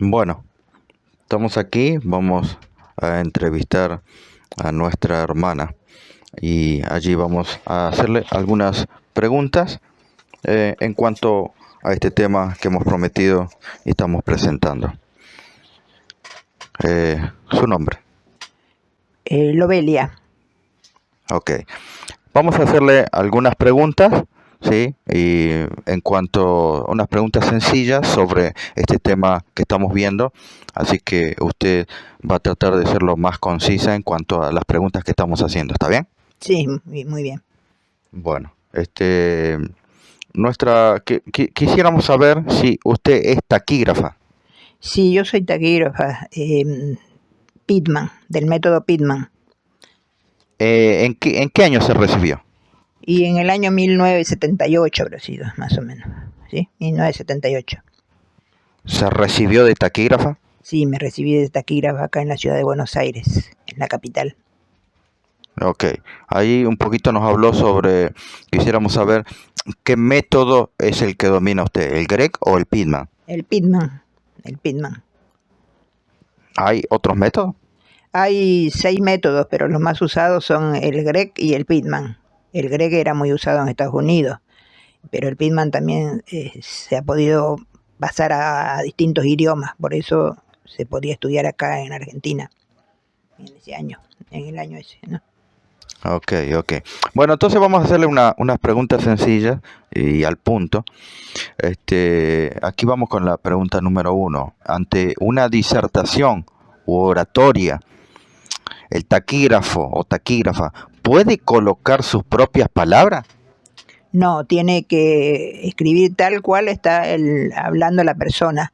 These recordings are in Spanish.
Bueno, estamos aquí, vamos a entrevistar a nuestra hermana y allí vamos a hacerle algunas preguntas en cuanto a este tema que hemos prometido y estamos presentando. Su nombre. Lobelia. Ok. Vamos a hacerle algunas preguntas, ¿sí? Y en cuanto a unas preguntas sencillas sobre este tema que estamos viendo, así que usted va a tratar de ser lo más concisa en cuanto a las preguntas que estamos haciendo, ¿está bien? Sí, muy bien. Bueno, quisiéramos saber si usted es taquígrafa. Sí, yo soy taquígrafa, Pitman, del método Pitman. ¿En qué año se recibió? Y en el año 1978 habrá sido, más o menos. ¿Sí? 1978. ¿Se recibió de taquígrafa? Sí, me recibí de taquígrafa acá en la ciudad de Buenos Aires, en la capital. Ok, ahí un poquito nos habló sobre, quisiéramos saber qué método es el que domina usted, el GREC o el Pitman. El Pitman, el Pitman. ¿Hay otros métodos? Hay 6 métodos, pero los más usados son el GREC y el Pitman. El GREC era muy usado en Estados Unidos, pero el Pitman también se ha podido pasar a distintos idiomas, por eso se podía estudiar acá en Argentina en ese año, en el año ese, ¿no? Ok, ok. Bueno, entonces vamos a hacerle unas preguntas sencillas y al punto. Aquí vamos con la pregunta número 1. Ante una disertación u oratoria, el taquígrafo o taquígrafa puede colocar sus propias palabras. No, tiene que escribir tal cual está hablando la persona,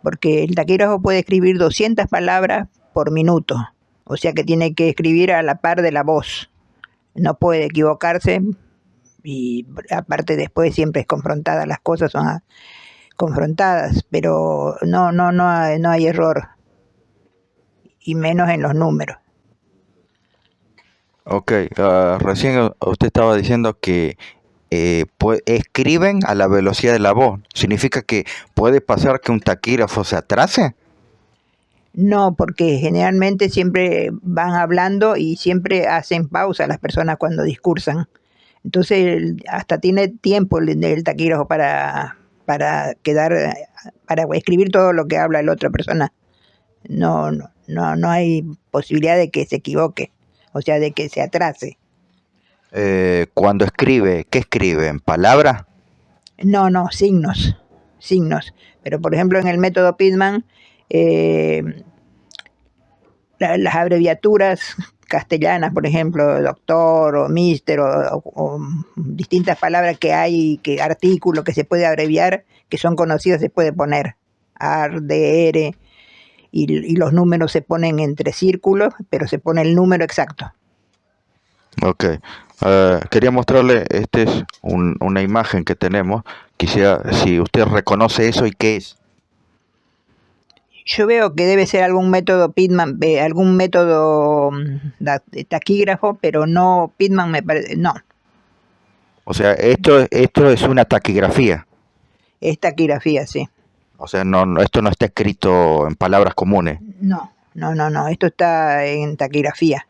porque el taquígrafo puede escribir 200 palabras por minuto, o sea que tiene que escribir a la par de la voz, no puede equivocarse y aparte después siempre es confrontada, las cosas son confrontadas, pero no hay error, y menos en los números. Ok, recién usted estaba diciendo que escriben a la velocidad de la voz. ¿Significa que puede pasar que un taquígrafo se atrase? No, porque generalmente siempre van hablando y siempre hacen pausa las personas cuando discursan. Entonces hasta tiene tiempo el taquígrafo para para escribir todo lo que habla la otra persona. No hay posibilidad de que se equivoque, o sea, de que se atrase. Cuando escribe, ¿qué escribe? ¿En palabras? No, signos. Pero por ejemplo en el método Pitman, eh, las abreviaturas castellanas, por ejemplo, doctor o mister o distintas palabras que hay, que artículos que se puede abreviar, que son conocidos, se puede poner AR, DR, y los números se ponen entre círculos, pero se pone el número exacto. Ok. Quería mostrarle, es una imagen que tenemos. Quisiera, si usted reconoce eso y qué es. Yo veo que debe ser algún método Pitman, algún método de taquígrafo, pero no Pitman me parece, no, O sea, esto es una taquigrafía. es taquigrafía, sí. O sea, esto no está escrito en palabras comunes. No, esto está en taquigrafía.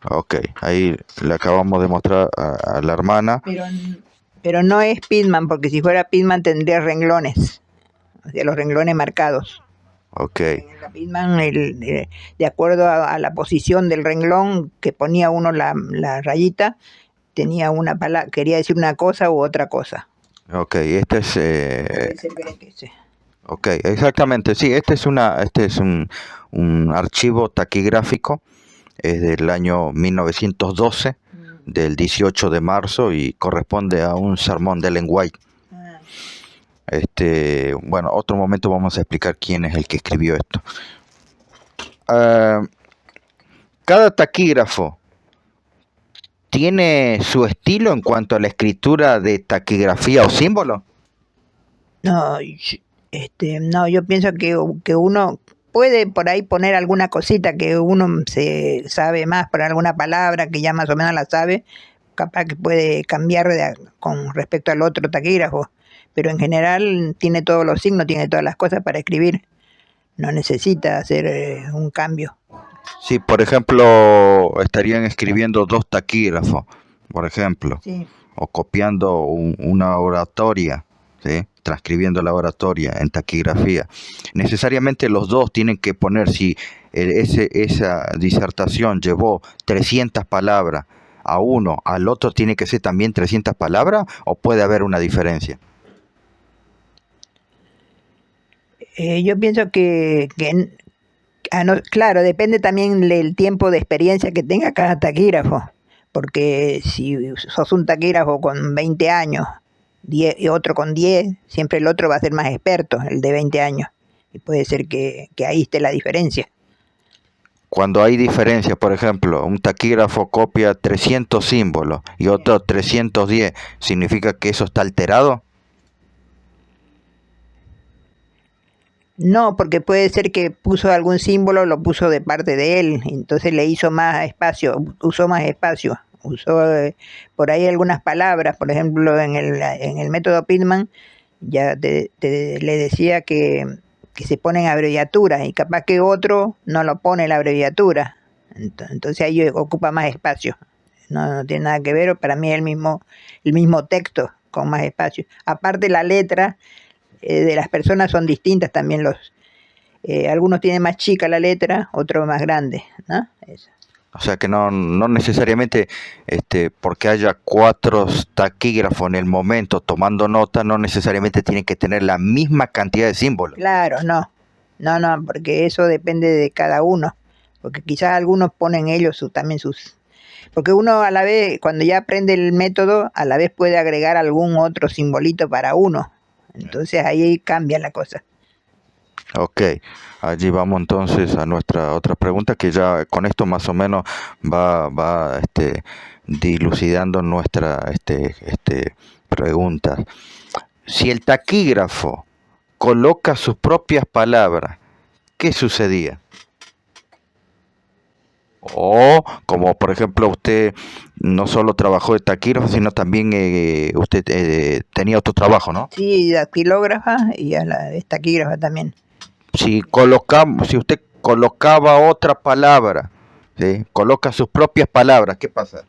Ok, ahí le acabamos de mostrar a la hermana. Pero no es Pitman, porque si fuera Pitman tendría renglones, o sea, los renglones marcados. Ok. En la Pitman, de acuerdo a la posición del renglón que ponía uno la rayita, tenía una palabra, quería decir una cosa u otra cosa. Ok, este es... Es el greque, sí. ok, exactamente, sí, este es un archivo taquigráfico, es del año 1912, del 18 de marzo y corresponde a un sermón de Ellen White. Ah. Bueno, otro momento vamos a explicar quién es el que escribió esto. Cada taquígrafo tiene su estilo en cuanto a la escritura de taquigrafía o símbolo. No, no, yo pienso que uno puede por ahí poner alguna cosita que uno se sabe más por alguna palabra que ya más o menos la sabe, capaz que puede cambiar con respecto al otro taquígrafo, pero en general tiene todos los signos, tiene todas las cosas para escribir. No necesita hacer un cambio. Sí, por ejemplo, estarían escribiendo dos taquígrafos, por ejemplo, Sí. o copiando una oratoria, ¿sí? Transcribiendo la oratoria en taquigrafía. Necesariamente los dos tienen que poner, si esa disertación llevó 300 palabras a uno, al otro tiene que ser también 300 palabras, o puede haber una diferencia. Yo pienso claro, depende también del tiempo de experiencia que tenga cada taquígrafo, porque si sos un taquígrafo con 20 años 10, y otro con 10, siempre el otro va a ser más experto, el de 20 años, y puede ser que ahí esté la diferencia. Cuando hay diferencia, por ejemplo, un taquígrafo copia 300 símbolos y otro 310, ¿significa que eso está alterado? No, porque puede ser que puso algún símbolo, lo puso de parte de él, entonces le hizo más espacio, usó más espacio, usó por ahí algunas palabras, por ejemplo, en el método Pitman, ya le decía que se ponen abreviaturas y capaz que otro no lo pone la abreviatura, entonces ahí ocupa más espacio. No tiene nada que ver, para mí es el mismo texto con más espacio. Aparte la letra de las personas son distintas también, algunos tienen más chica la letra, otros más grande, ¿no? Eso. O sea que no necesariamente porque haya 4 taquígrafos en el momento tomando nota, no necesariamente tienen que tener la misma cantidad de símbolos. Claro, no, porque eso depende de cada uno, porque quizás algunos ponen ellos también porque uno a la vez, cuando ya aprende el método, a la vez puede agregar algún otro simbolito para uno, entonces ahí cambia la cosa. Ok, allí vamos entonces a nuestra otra pregunta, que ya con esto más o menos va dilucidando nuestra pregunta. Si el taquígrafo coloca sus propias palabras, ¿qué sucedía? O, como por ejemplo usted no solo trabajó de taquígrafo, sino también usted tenía otro trabajo, ¿no? Sí, dactilógrafa y a la vez taquígrafa también. Si usted colocaba otra palabra, ¿sí? Coloca sus propias palabras, ¿qué pasa?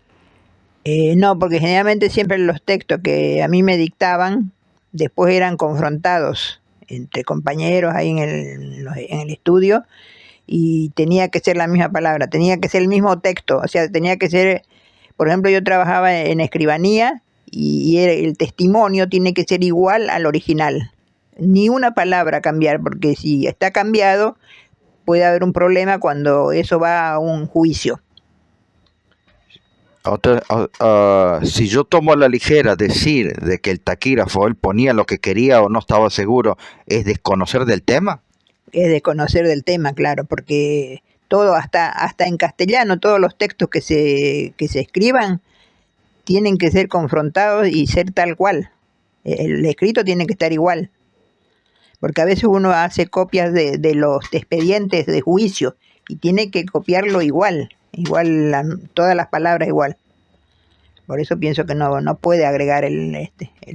No, porque generalmente siempre los textos que a mí me dictaban después eran confrontados entre compañeros ahí en el estudio, y tenía que ser la misma palabra, tenía que ser el mismo texto, o sea, tenía que ser, por ejemplo, yo trabajaba en escribanía y el testimonio tiene que ser igual al original, ni una palabra cambiar, porque si está cambiado puede haber un problema cuando eso va a un juicio. Si yo tomo a la ligera decir de que el taquígrafo él ponía lo que quería o no estaba seguro, ¿es desconocer del tema? Es de conocer del tema, claro, porque todo, hasta en castellano, todos los textos que se escriban tienen que ser confrontados y ser tal cual. El escrito tiene que estar igual, porque a veces uno hace copias de los expedientes de juicio y tiene que copiarlo igual, todas las palabras igual. Por eso pienso que no puede agregar el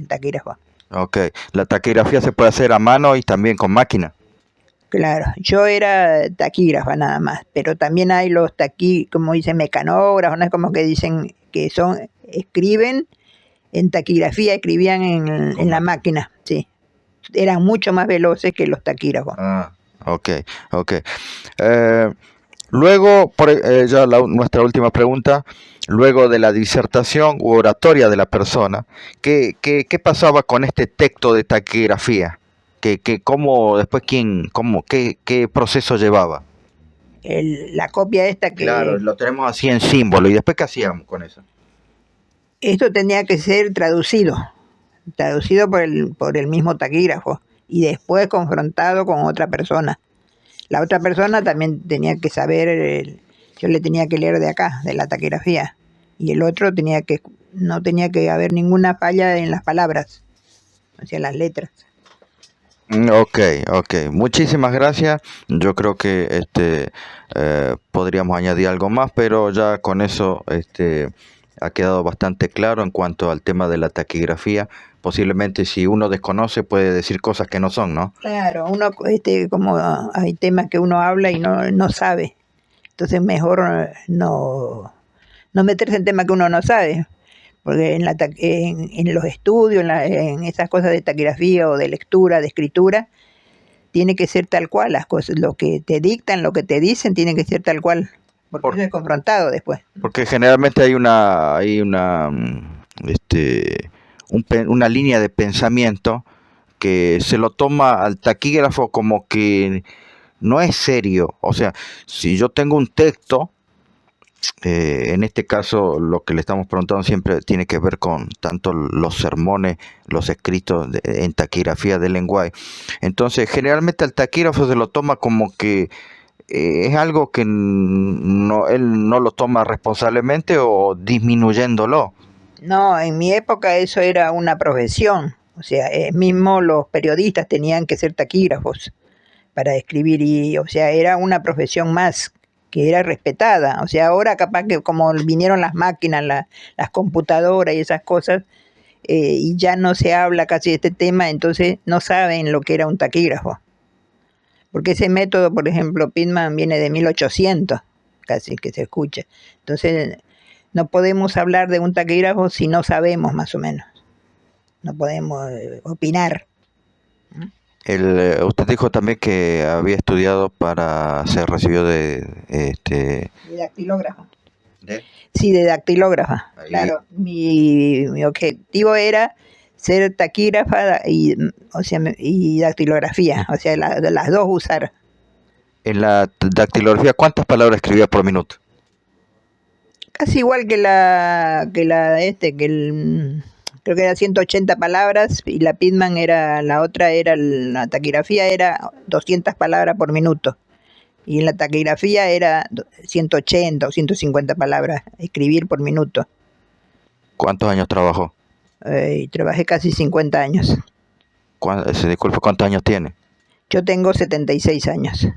taquígrafo. Ok, la taquigrafía se puede hacer a mano y también con máquina. Claro, yo era taquígrafa nada más, pero también hay los como dicen, mecanógrafos, ¿no? Es como que dicen que escriben en taquigrafía, escribían en la máquina, sí. Eran mucho más veloces que los taquígrafos. Ok. Luego, nuestra última pregunta, luego de la disertación u oratoria de la persona, ¿qué pasaba con este texto de taquigrafía? ¿Cómo después qué proceso llevaba? La copia esta que... Claro, lo tenemos así en símbolo. ¿Y después qué hacíamos con eso? Esto tenía que ser traducido por el mismo taquígrafo y después confrontado con otra persona. La otra persona también tenía que saber, yo le tenía que leer de acá, de la taquigrafía, y el otro no tenía que haber ninguna falla en las palabras, o sea, las letras. Ok. Muchísimas gracias. Yo creo que podríamos añadir algo más, pero ya con eso ha quedado bastante claro en cuanto al tema de la taquigrafía. Posiblemente si uno desconoce puede decir cosas que no son, ¿no? Claro, uno, como hay temas que uno habla y no sabe. Entonces mejor no meterse en temas que uno no sabe. Porque en los estudios, en esas cosas de taquigrafía o de lectura, de escritura, tiene que ser tal cual las cosas. Lo que te dictan, lo que te dicen, tiene que ser tal cual. Porque Por- eso es confrontado después. Porque generalmente una línea de pensamiento que se lo toma al taquígrafo como que no es serio. O sea, si yo tengo un texto, en este caso lo que le estamos preguntando siempre tiene que ver con tanto los sermones, los escritos en taquigrafía del lenguaje. Entonces, generalmente al taquígrafo se lo toma como que es algo que él no lo toma responsablemente o disminuyéndolo. No, en mi época eso era una profesión. O sea, mismo los periodistas tenían que ser taquígrafos para escribir y, o sea, era una profesión más que era respetada. O sea, ahora capaz que como vinieron las máquinas, las computadoras y esas cosas, y ya no se habla casi de este tema, entonces no saben lo que era un taquígrafo. Porque ese método, por ejemplo, Pitman viene de 1800, casi que se escucha. Entonces, no podemos hablar de un taquígrafo si no sabemos más o menos. No podemos opinar. Usted dijo también que había estudiado para ser recibido De dactilógrafo. ¿De? Sí, de dactilógrafa. Ahí. Claro, mi objetivo era ser taquígrafa o sea, y dactilografía, o sea, de las dos usar. En la dactilografía, ¿cuántas palabras escribía por minuto? Casi igual creo que era 180 palabras y la otra era, la taquigrafía era 200 palabras por minuto. Y en la taquigrafía era 180 o 150 palabras escribir por minuto. ¿Cuántos años trabajó? Y trabajé casi 50 años. Disculpe, ¿cuántos años tiene? Yo tengo 76 años.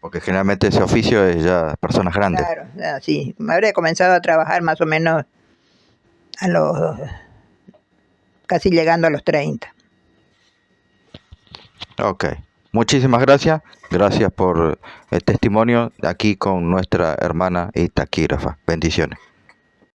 Porque generalmente ese oficio es ya personas grandes. Claro, sí. Me habré comenzado a trabajar más o menos a los casi llegando a los 30. Ok. Muchísimas gracias. Gracias por el testimonio aquí con nuestra hermana y taquígrafa. Bendiciones.